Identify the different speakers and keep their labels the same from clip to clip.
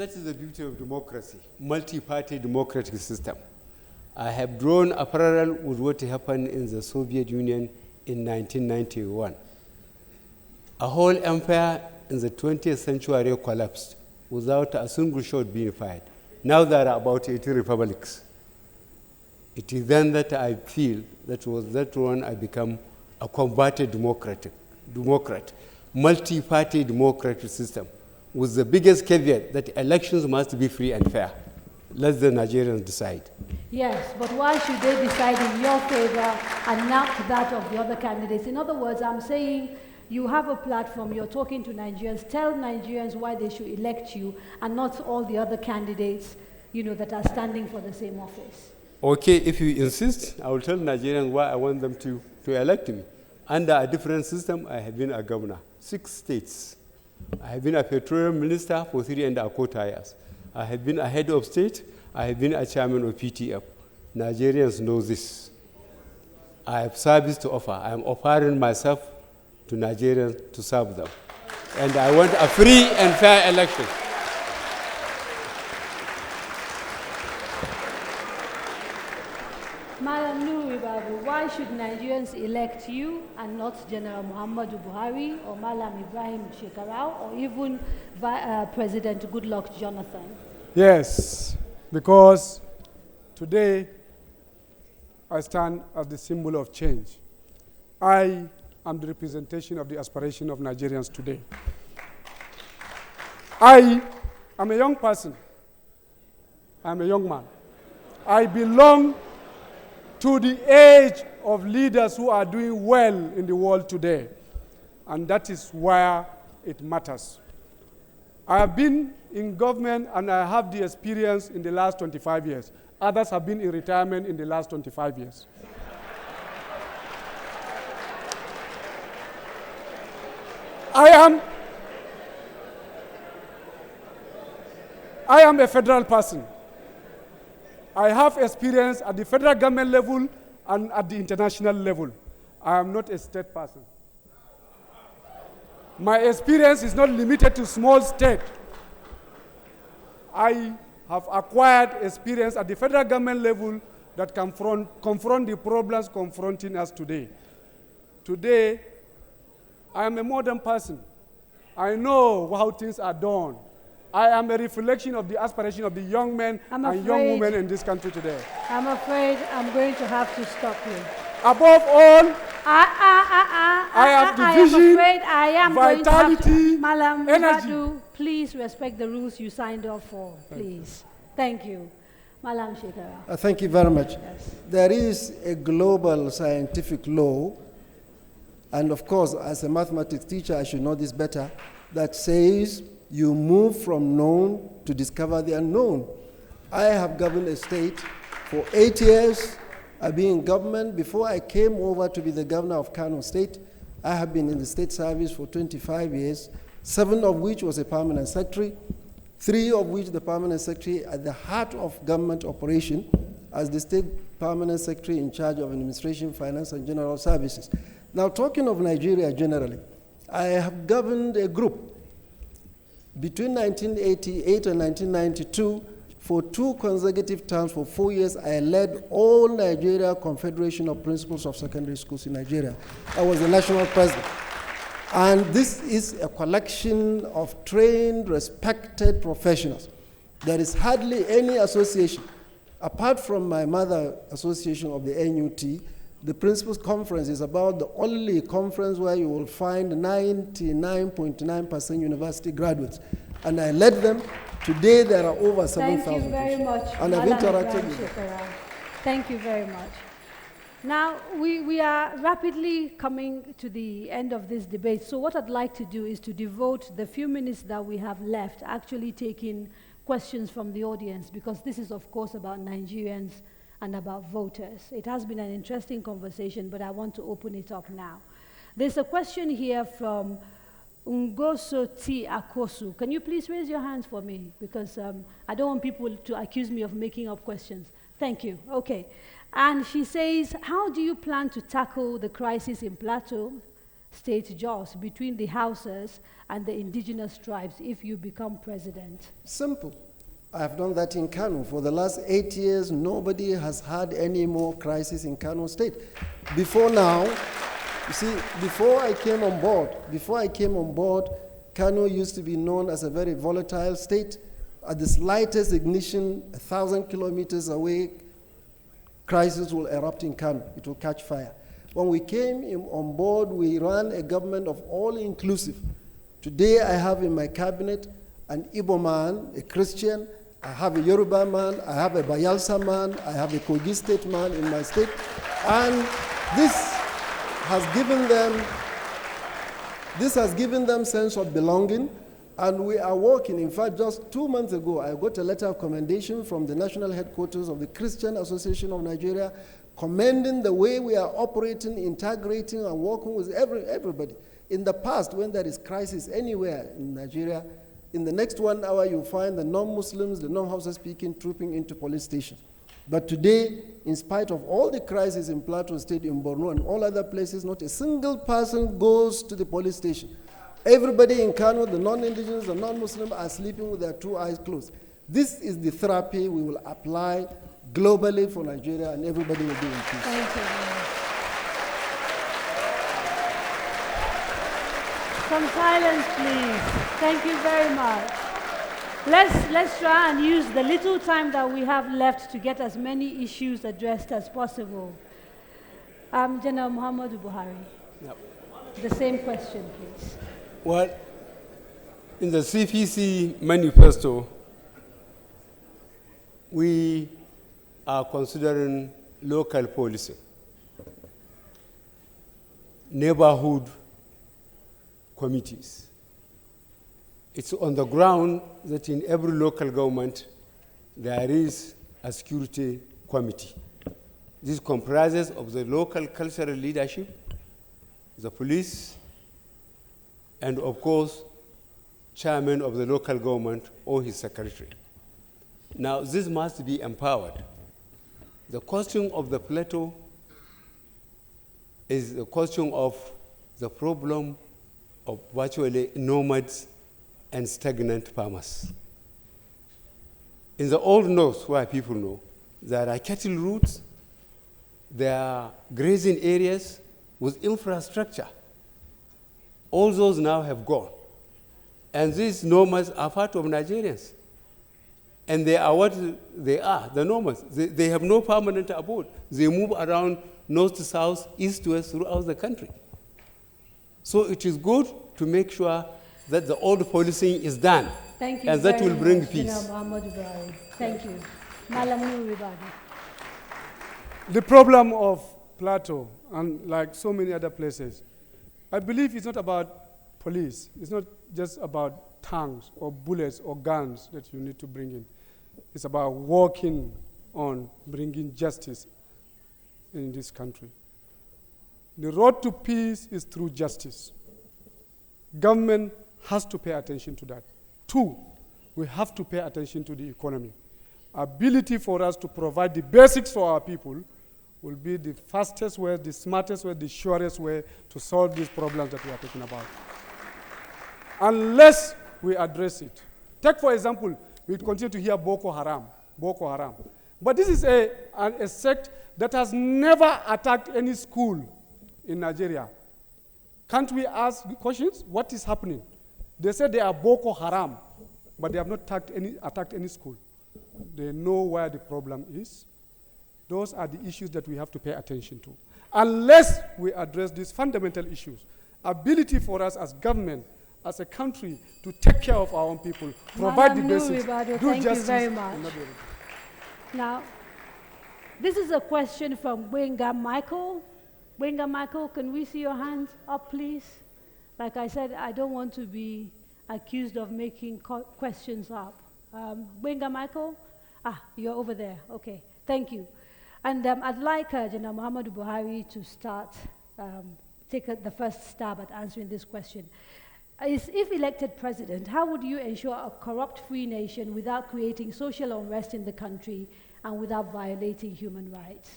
Speaker 1: That is the beauty of democracy, multi-party democratic system. I have drawn a parallel with what happened in the Soviet Union in 1991. A whole empire in the 20th century collapsed without a single shot being fired. Now there are about 80 republics. It is then that I feel that was that one I become a converted democrat, multi-party democratic system, with the biggest caveat that elections must be free and fair. Let the Nigerians decide.
Speaker 2: Yes, but why should they decide in your favor and not that of the other candidates? In other words, I'm saying you have a platform, you're talking to Nigerians, tell Nigerians why they should elect you and not all the other candidates, that are standing for the same office.
Speaker 1: Okay, if you insist, I will tell Nigerians why I want them to elect me. Under a different system, I have been a governor, 6 states. I have been a petroleum minister for 3¼ years. I have been a head of state. I have been a chairman of PTF. Nigerians know this. I have service to offer. I am offering myself to Nigerians to serve them. And I want a free and fair election.
Speaker 2: Madam Nuri Babu, why should Nigerians elect you and not General Muhammadu Buhari or Malam Ibrahim Shekarau or even President Goodluck Jonathan?
Speaker 3: Yes, because today I stand as the symbol of change. I am the representation of the aspiration of Nigerians today. I am a young person. I am a young man. I belong to the age of leaders who are doing well in the world today. And that is where it matters. I have been in government and I have the experience in the last 25 years. Others have been in retirement in the last 25 years. I am a federal person. I have experience at the federal government level and at the international level. I am not a state person. My experience is not limited to small state. I have acquired experience at the federal government level that can confront the problems confronting us today. Today, I am a modern person. I know how things are done. I am a reflection of the aspiration of the young men and young women in this country today.
Speaker 2: I'm afraid I'm going to have to stop you.
Speaker 3: Above all, I have the vision, vitality,
Speaker 2: Malam
Speaker 3: energy.
Speaker 2: Mubadu, please respect the rules you signed up for, please. Thank you. Malam Shekara.
Speaker 4: Thank you very much.
Speaker 2: Yes.
Speaker 4: There is a global scientific law, and of course, as a mathematics teacher, I should know this better, that says you move from known to discover the unknown. I have governed a state for 8 years. I've been in government. Before I came over to be the governor of Kano State, I have been in the state service for 25 years, 7 of which was a permanent secretary, 3 of which the permanent secretary at the heart of government operation as the state permanent secretary in charge of administration, finance, and general services. Now, talking of Nigeria generally, I have governed a group between 1988 and 1992. For 2 consecutive terms, for 4 years, I led all Nigeria Confederation of Principals of Secondary Schools in Nigeria. I was the national president. And this is a collection of trained, respected professionals. There is hardly any association, apart from my mother association of the NUT. The Principals Conference is about the only conference where you will find 99.9% university graduates. And I led them. Today there are over 7,000.
Speaker 2: Thank you very much.
Speaker 4: And I've interacted with them.
Speaker 2: Thank you very much. Now, we are rapidly coming to the end of this debate. So what I'd like to do is to devote the few minutes that we have left actually taking questions from the audience, because this is, of course, about Nigerians and about voters. It has been an interesting conversation, but I want to open it up now. There's a question here from Ungoso T. Akosu. Can you please raise your hands for me? Because I don't want people to accuse me of making up questions. Thank you. Okay. And she says, how do you plan to tackle the crisis in Plateau, state jaws between the Hausas and the indigenous tribes if you become president?
Speaker 4: Simple. I have done that in Kano. For the last 8 years, nobody has had any more crisis in Kano State. Before now, you see, before I came on board, Kano used to be known as a very volatile state. At the slightest ignition, 1,000 kilometers away, crisis will erupt in Kano. It will catch fire. When we came on board, we ran a government of all-inclusive. Today, I have in my cabinet an Igbo man, a Christian, I have a Yoruba man, I have a Bayelsa man, I have a Kogi State man in my state, and this has given them sense of belonging, and we are working. In fact, just 2 months ago, I got a letter of commendation from the national headquarters of the Christian Association of Nigeria, commending the way we are operating, integrating, and working with everybody. In the past, when there is crisis anywhere in Nigeria, in the next 1 hour, you'll find the non-Muslims, the non-Hausa speaking, trooping into police station. But today, in spite of all the crises in Plateau State, in Borno, and all other places, not a single person goes to the police station. Everybody in Kano, the non-indigenous, the non-Muslim, are sleeping with their 2 eyes closed. This is the therapy we will apply globally for Nigeria, and everybody will be in peace.
Speaker 2: Thank you. Some silence, please. Thank you very much. Let's try and use the little time that we have left to get as many issues addressed as possible. General Muhammadu Buhari.
Speaker 1: Yep.
Speaker 2: The same question, please.
Speaker 1: Well, in the CPC manifesto, we are considering local policy, neighborhood committees. It's on the ground that in every local government there is a security committee. This comprises of the local cultural leadership, the police, and of course, chairman of the local government or his secretary. Now, this must be empowered. The question of the plateau is the question of the problem of virtually nomads and stagnant farmers. In the old north, where people know, there are cattle routes, there are grazing areas with infrastructure. All those now have gone. And these nomads are part of Nigerians. And they are what they are, the nomads. They have no permanent abode. They move around north to south, east to west throughout the country. So it is good to make sure that the old policing is done.
Speaker 2: Thank you
Speaker 1: and that will bring
Speaker 2: much,
Speaker 1: peace.
Speaker 2: Muhammadu Buhari. Thank you. Malam Nuribadi.
Speaker 3: The problem of Plateau, and like so many other places, I believe it's not about police. It's not just about tanks or bullets or guns that you need to bring in. It's about working on bringing justice in this country. The road to peace is through justice. Government has to pay attention to that. 2, we have to pay attention to the economy. Ability for us to provide the basics for our people will be the fastest way, the smartest way, the surest way to solve these problems that we are talking about. Unless we address it. Take, for example, we continue to hear Boko Haram. But this is a sect that has never attacked any school in Nigeria. Can't we ask questions? What is happening? They say they are Boko Haram, but they have not attacked any school. They know where the problem is. Those are the issues that we have to pay attention to. Unless we address these fundamental issues, ability for us as government, as a country, to take care of our own people, provide the basics, do justice.
Speaker 2: Thank you very much. Now, this is a question from Wenga Michael. Wenga Michael, can we see your hands up, please? Like I said, I don't want to be accused of making questions up. Wenga Michael? You're over there. Okay, thank you. And I'd like General Muhammadu Buhari to start, take the first stab at answering this question. If elected president, how would you ensure a corrupt-free nation without creating social unrest in the country and without violating human rights?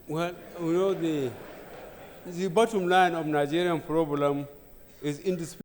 Speaker 1: Well, you know, The bottom line of Nigerian problem is indisputable.